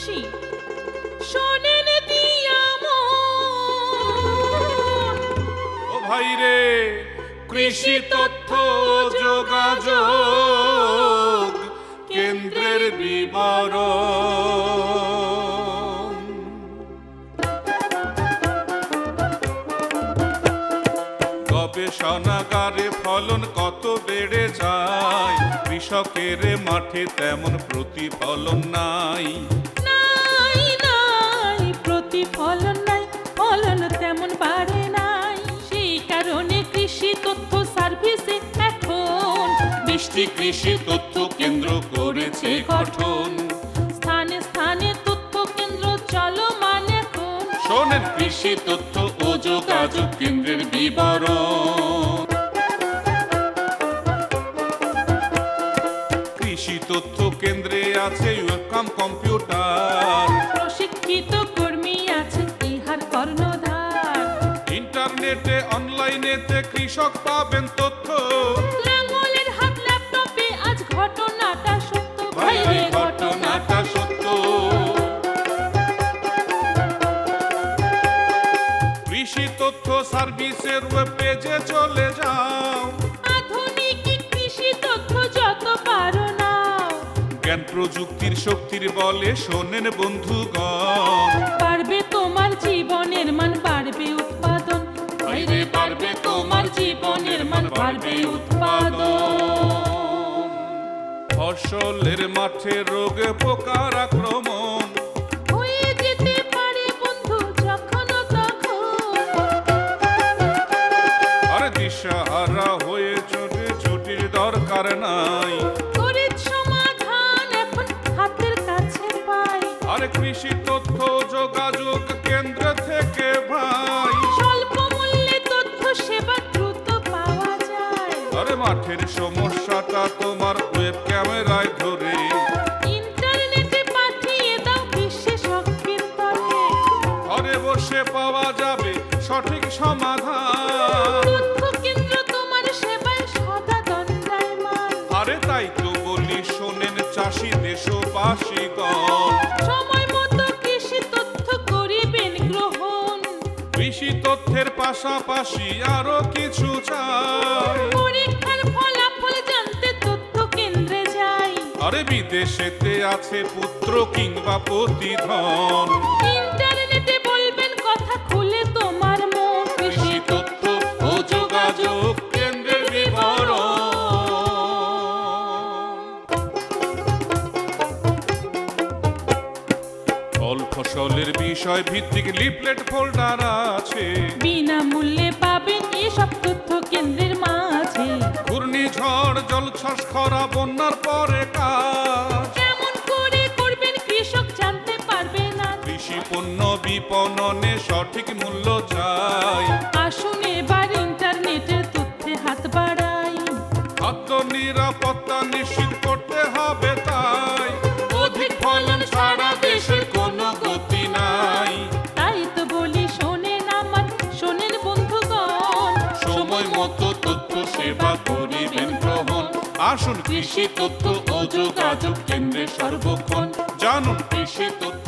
কৃষি শোনেন দিয়া মন। ও ভাই রে, কৃষি তথ্য যোগাযোগ কেন্দ্রের বিবরণ। গবেষণাগারে ফলন কত বেড়ে যায়, কৃষকের মাঠে তেমন প্রতিফলন নাই। নাই নাই প্রতিফলন নাই, ফলন তেমন বাড়ে নাই। সেই কারণে কৃষি তথ্য সার্ভিসে এখন 20টি কৃষি তথ্য কেন্দ্র করেছে গঠন। স্থানে স্থানে তথ্য কেন্দ্র চলমান এখন। শোনেন কৃষি তথ্য ও যোগাযোগ কেন্দ্রের বিবরণ। কৃষি তথ্য কেন্দ্রে আছে ওয়েবকাম কম্পিউটার, প্রশিক্ষিত কর্মী আছে ইহার কর্ণধার। ইন্টারনেটে অনলাইনেতে কৃষক পাবেন তথ্য। লাঙ্গলের হাত ল্যাপটপে আজ ঘটনাটা সত্য, ভাই রে ঘটনাটা সত্য। কৃষি তথ্য সার্ভিসের ওয়েব পেজে চলে যাও। আধুনিক কৃষি তথ্য যত পারো নাও। জ্ঞান প্রযুক্তির শক্তির বলে শোনেন বন্ধুগণ, বাড়বে তোমার জীবনের মান, বাড়বে উৎপাদন। বাইরে বাড়বে তোমার জীবনের মান, বাড়বে উৎপাদন। ফসলের মাঠে রোগ পোকার আক্রমণ হয়ে যেতে পারে বন্ধু যখন তখন। আরে দিশাহারা হয়ে চটে ছুটির দরকার নাই। তড়িৎ সমাধান এখন হাতের কাছে পাই। আরে কৃষি তথ্য যোগাযোগ কেন্দ্র থেকে ভাই, স্বল্প মূল্যে তথ্য সেবা দ্রুত পাওয়া যায়। আরে মাঠের সমস্যাটা তোমার ওয়েব ক্যামেরায় ধরে ইন্টারনেটে পাঠিয়ে দাও বিশেষজ্ঞের তলে। ঘরে বসে পাওয়া যাবে সঠিক সমাধান। তথ্য কেন্দ্র তোমার সেবায় সদা দণ্ডায়মান। আরে তাই তো বলি শোনেন চাষি দেশবাসীগণ, সময় মতো কৃষি তথ্য করিবেন গ্রহণ। কৃষি তথ্যের পাশাপাশি আরো কিছু চাই। পরীক্ষার ফলাফল জানতে তথ্য কেন্দ্রে যাই। আরে বিদেশেতে আছে পুত্র কিংবা প্রতিধন, ইন্টারনেটে বলবেন কথা খুলে তোমার মন। কৃষি তথ্য ও যোগাযোগ কেন্দ্রের বিবরণ। ফল ফসলের বিষয় ভিত্তিক লিফলেট ফোল্ডার আছে। বিনামূল্যে পাবেন এসব তথ্য কেন্দ্রের মাঝে। ঘূর্ণিঝড় জলছাস খরা বন্যার পরে কাজ, কেমন করে করবেন কৃষক জানতে পারবে না। কৃষি পণ্য বিপণনে সঠিক মূল্য চাই। আসুন এবার ইন্টারনেটের তথ্যে হাত বাড়াই। খাদ্য নিরাপত্তা নিশ্চিত করতে হবে তাই। অধিক ফলন ছাড়া দেশের কোনো গতি নাই। তাই তো বলি শোনেন আমার, শোনেন বন্ধুগণ। সময় মতো তথ্য সেবা করিবেন গ্রহণ। আসুন কৃষি তথ্য ও যোগাযোগ কেন্দ্রে সর্বক্ষণ জানুন কৃষি তথ্য